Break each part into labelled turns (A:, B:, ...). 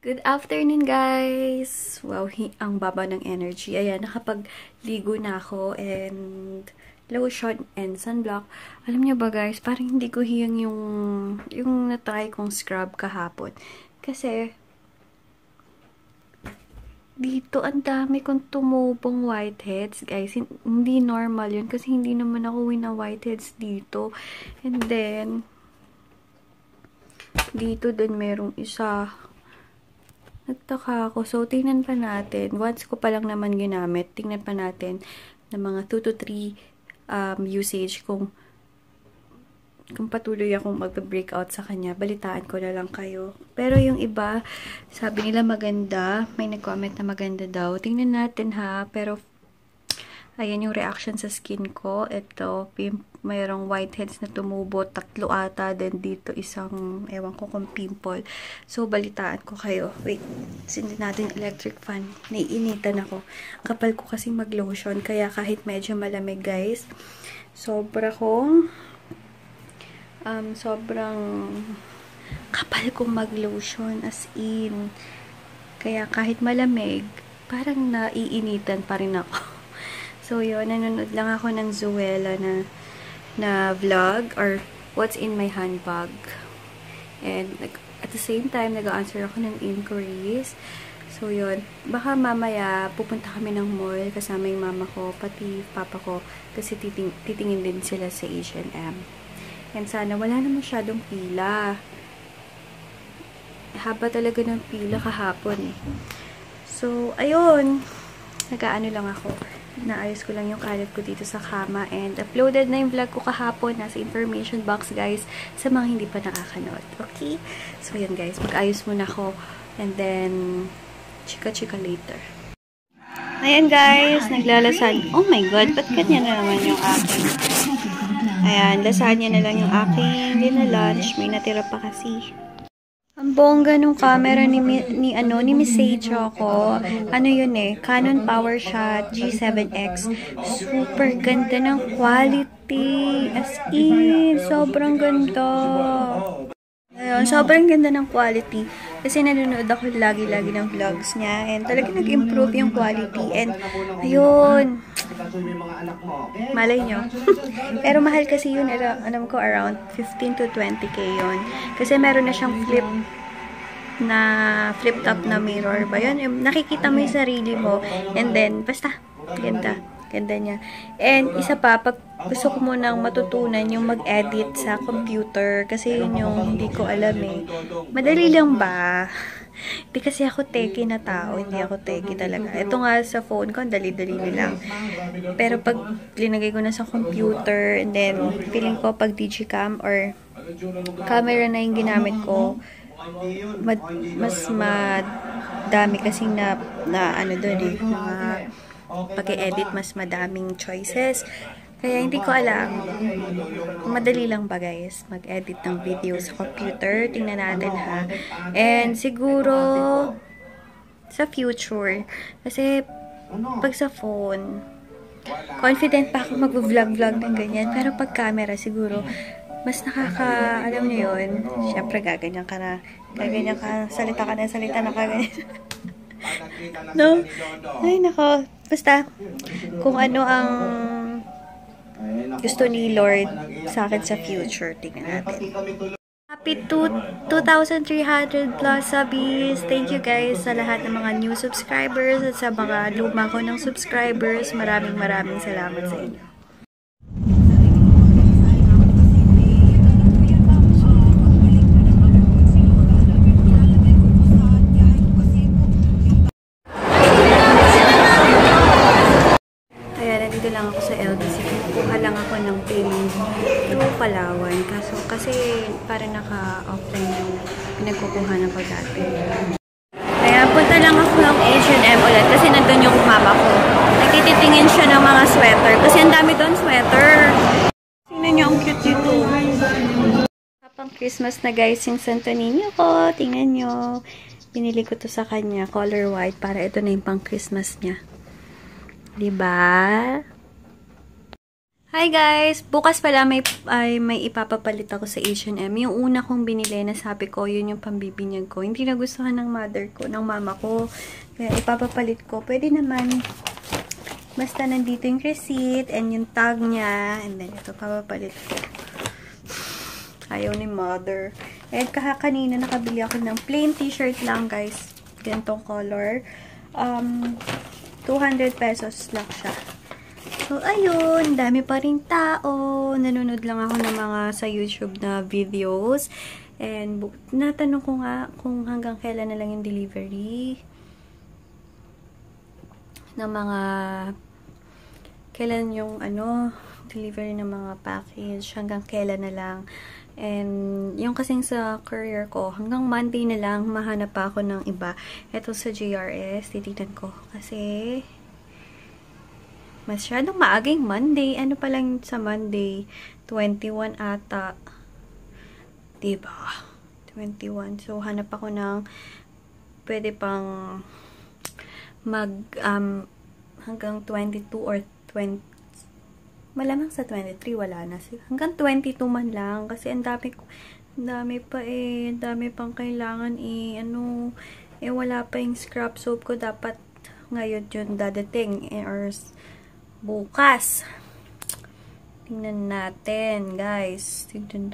A: Good afternoon, guys! Wow, ang baba ng energy. Ayan, nakapagligo na ako and lotion and sunblock. Alam niyo ba, guys, parang hindi ko hiyang yung na-try kong scrub kahapon. Kasi, dito, ang dami kong tumubong whiteheads, guys. Hindi normal yun kasi hindi naman ako win na whiteheads dito. And then, dito din merong isa. Nagtaka ako. So, tingnan pa natin. Once ko pa lang naman ginamit, tingnan pa natin ng mga 2 to 3 usage kung patuloy akong mag-breakout sa kanya. Balitaan ko na lang kayo. Pero yung iba, sabi nila maganda. May nag-comment na maganda daw. Tingnan natin ha. Pero, ayan yung reaction sa skin ko. Ito, mayroong whiteheads na tumubo. 3 ata. Then dito isang, ewan ko kung pimple. So, balitaan ko kayo. Wait. Sindin natin electric fan. Naiinitan ako. Kapal ko kasi mag-lotion. Kaya kahit medyo malamig, guys. Sobrang kapal kong mag-lotion. As in. Kaya kahit malamig, parang naiinitan pa rin ako. So, yun. Nanonood lang ako ng Zoella na vlog or what's in my handbag. And at the same time, nag-answer ako ng inquiries. So, yun. Baka mamaya pupunta kami ng mall kasama yung mama ko, pati papa ko. Kasi titingin din sila sa H&M. And sana wala na masyadong pila. Haba talaga ng pila kahapon eh. So, ayun. Nag-aano lang ako. Naayos ko lang yung kalat ko dito sa kama and uploaded na yung vlog ko kahapon. Nasa information box, guys, sa mga hindi pa nakakanood. Okay? So, yun, guys. Mag-ayos muna ako and then chika-chika later. Ayan, guys. Naglalasan. Oh my God, ba't ganyan na naman yung aking? Ayan, lasagna na lang yung aking lunch. May natira pa kasi. Ang bongga nung camera ni Miss Sage ako. Ano yun eh, Canon PowerShot G7X. Super ganda ng quality. As in, sobrang ganda. Ayun, sobrang ganda ng quality. Kasi nanonood ako lagi-lagi ng vlogs niya. And talagang nag-improve yung quality. And, ayun. Malay nyo. Pero mahal kasi yun. Alam ko, around 15 to 20k yun. Kasi meron na siyang flip top na mirror ba yun? Nakikita mo yung sarili mo. And then, basta, ganda. Ganda niya. And isa pa, pag gusto ko munang matutunan yung mag-edit sa computer, kasi yun yung hindi ko alam eh. Madali lang ba? Hindi kasi ako techie na tao. Hindi ako techie talaga. Ito nga sa phone ko, dali-dali lang. Pero pag linagay ko na sa computer, and then feeling ko pag digicam or camera na yung ginamit ko, mas madami kasing na ano doon eh, mga pag-edit, mas madaming choices. Kaya hindi ko alam. Madali lang ba, guys, mag-edit ng video sa computer? Tingnan natin ha. And siguro sa future, kasi pag sa phone, confident pa ako mag-vlog ng ganyan. Pero pag camera, siguro mas alam nyo yun, syempre gaganyan ka, salita ka na kaganyan. No? Ay, nako. Basta, kung ano ang gusto ni Lord sa akin sa future, tingnan natin. Happy 2,300 plus subbies. Thank you, guys, sa lahat ng mga new subscribers at sa mga luma ko ng subscribers. Maraming salamat sa inyo. Dito lang ako sa LBC. Kuha lang ako ng payment to Palawan. Kasi parang naka-offline yung pinagkukuha ng pag-dati. Kaya punta lang ako ng H&M ulit kasi nandun yung mama ko. Nagtititingin siya ng mga sweater. Kasi ang dami doon sweater. Tingnan niyo, ang cute dito. Kapang Christmas na, guys, yung Santo Niño ko. Tingnan niyo. Binili ko to sa kanya. Color white. Para ito na yung pang Christmas niya. Diba? Hi guys! Bukas pala may ipapapalit ako sa H&M. Yung una kong binili na sabi ko, yun yung pambibinyag ko. Hindi nagustuhan ng mother ko, ng mama ko. Kaya ipapapalit ko. Pwede naman, basta nandito yung receipt and yung tag niya. And then ito, papapalit ko. Ayaw ni mother. And kanina nakabili ako ng plain t-shirt lang guys. Ganitong color. 200 pesos lang siya. So, ayun. Dami pa rin tao. Nanonood lang ako ng mga sa YouTube na videos. And, natanong ko nga kung hanggang kailan na lang yung delivery. Ng mga, kailan yung, delivery ng mga package. Hanggang kailan na lang. And, yung kasing sa courier ko, hanggang Monday na lang, mahanap pa ako ng iba. Ito sa JRS, titignan ko. Kasi, masyadong maaging Monday. Ano pa lang sa Monday? 21 ata. Diba? 21. So, hanap ako ng pwede pang hanggang 22 or 20. Malamang sa 23 wala na. Hanggang 22 man lang. Kasi ang dami pa eh. Ang dami pang kailangan wala pa yung scrub soap ko. Dapat ngayon yun dadating. Or bukas. Tingnan natin, guys. Tingnan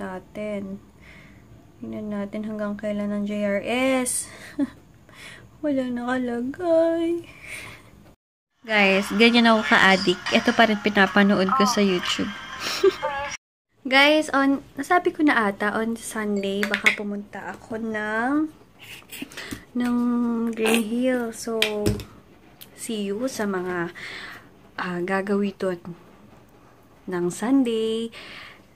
A: natin hanggang kailan ng JRS. Wala nakalagay. Guys, ganyan ako ka-addict. Ito pa rin pinapanood ko sa YouTube. Guys, nasabi ko na ata, on Sunday, baka pumunta ako ng Green Hill. So, see you sa mga gagawin doon ng Sunday.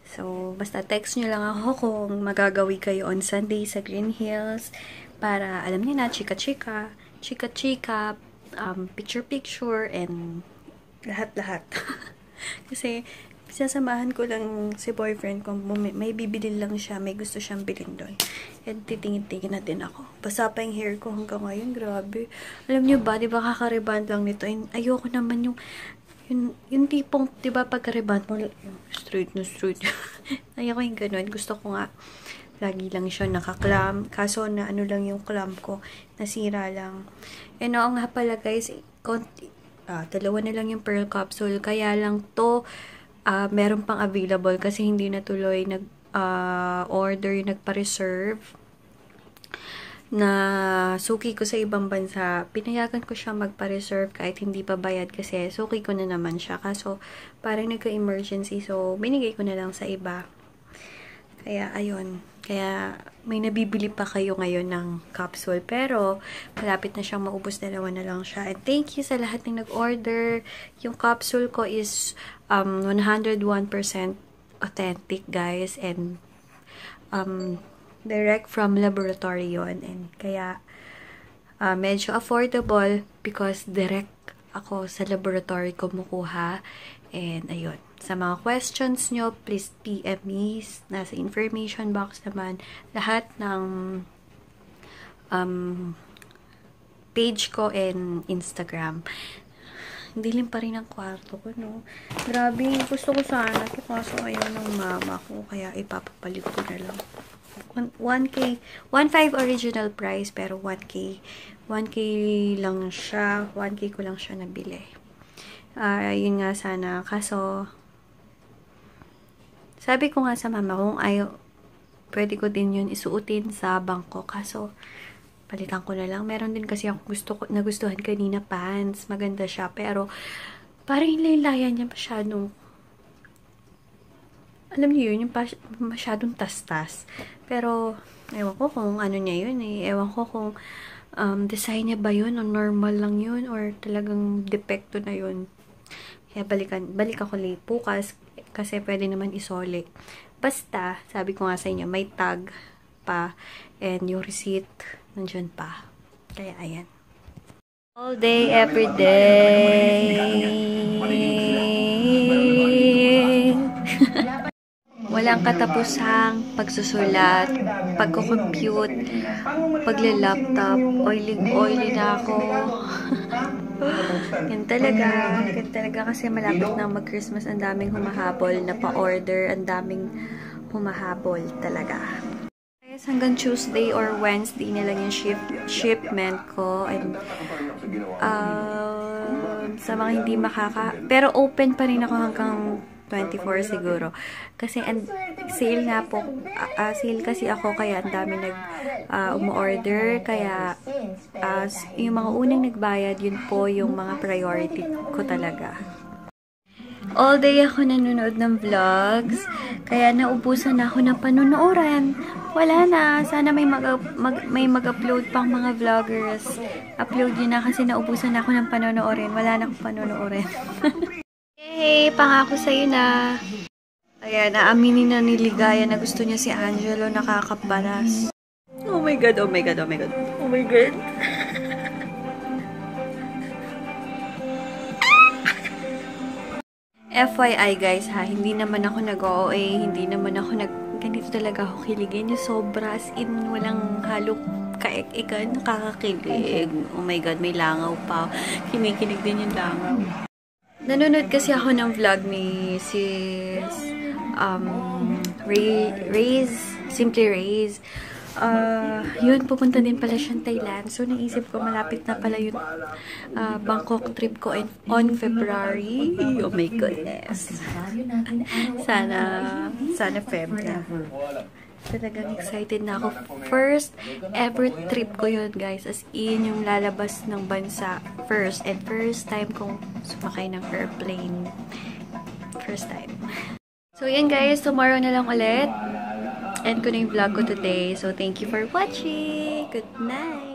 A: So, basta text nyo lang ako kung magagawi kayo on Sunday sa Green Hills para alam niyo na, chika-chika, picture-picture, and lahat-lahat. Kasi, sasamahan ko lang si boyfriend ko. May bibili lang siya, may gusto siyang bilhin doon. And titingin-tingin na din ako. Basa pa yung hair ko hanggang ngayon, grabe. Alam niyo ba, di ba kaka-reband lang nito? Ayoko naman yung tipong, di ba, pagka-reband mo, straight na straight. Ayoko yung ganun. Gusto ko nga, lagi lang siya naka-clamp. Kaso na lang yung clamp ko, nasira lang. And oo nga pala guys, dalawa na lang yung pearl capsule. Kaya lang to, meron pang available kasi hindi na tuloy order yung nagpa-reserve na suki ko sa ibang bansa. Pinayagan ko siya magpa-reserve kahit hindi pa bayad kasi suki ko na naman siya. Kaso parang nagka-emergency, so binigay ko na lang sa iba. Kaya ayun. Kaya may nabibili pa kayo ngayon ng capsule. Pero malapit na siyang maubos, dalawa na lang siya. And thank you sa lahat ng nag-order. Yung capsule ko is 101% authentic guys. And direct from laboratory yon. And kaya medyo affordable because direct ako sa laboratory kumukuha. And ayun. Sa mga questions nyo, please PM me. Nasa information box naman lahat ng page ko and Instagram. Dilim pa rin ang kwarto ko, no? Grabe, gusto ko sana. Kaso ayaw ng mama ko. Kaya ipapapalit ko na lang. 1K, 1.5 original price, pero 1K lang siya. 1K ko lang siya nabili. Yun nga sana. Kaso, sabi ko nga sa mama, kung pwede ko din yun isuotin sa bangko. Kaso, palitan ko na lang. Meron din kasi ako nagustuhan kanina pants. Maganda siya. Pero, parang laylayan niya masyadong, alam niyo yun, yung masyadong tas-tas. Pero, ewan ko kung ano niya yun eh. Ewan ko kung design niya ba yun o normal lang yun or talagang depekto na yun. Kaya balik ako late bukas kasi pwede naman isole. Basta, sabi ko nga sa inyo, may tag pa and yung receipt nandyan pa. Kaya ayan. All day, every day. Walang katapusang pagsusulat, pagko-compute, pagla-laptop, oily na ako. Yan talaga. Yan talaga kasi malapit na mag-Christmas. Ang daming humahabol na pa-order. Ang daming humahabol talaga. Guys, hanggang Tuesday or Wednesday na lang yung shipment ko. And, sa mga hindi pero open pa rin ako hanggang 24 siguro. Kasi sale nga po. Sale kasi ako kaya ang dami umu-order. Kaya yung mga unang nagbayad, yun po yung mga priority ko talaga. All day ako nanonood ng vlogs. Kaya naubusan na ako ng panonooran. Wala na. Sana may mag-upload pang mga vloggers. Upload yun na kasi naubusan na ako ng panonoorin. Wala na akong panonoorin. Hey, pangako sa'yo na. Ayan, naaminin na ni Ligaya na gusto niya si Angelo, nakakaparas. Oh my God, oh my God, oh my God. Oh my God. FYI guys ha, hindi naman ako nag-OA, hindi naman ako ganito talaga ako kiligin. Yung sobra, as in, walang halong kaek-ekan, nakakakilig. Oh my God, may langaw pa. Kinikinig din yung langaw. Nanonood kasi ako ng vlog ni sis Simply Ray's. Yun, pupunta din pala siyang Thailand. So, naisip ko, malapit na pala yung Bangkok trip ko on February. Oh my goodness. Sana February. Talagang excited na ako. First ever trip ko yun, guys. As in, yung lalabas ng bansa first. And first time kong sumakay ng airplane. First time. So, yan guys. Tomorrow na lang ulit. End ko na yung vlog ko today. So, thank you for watching. Good night.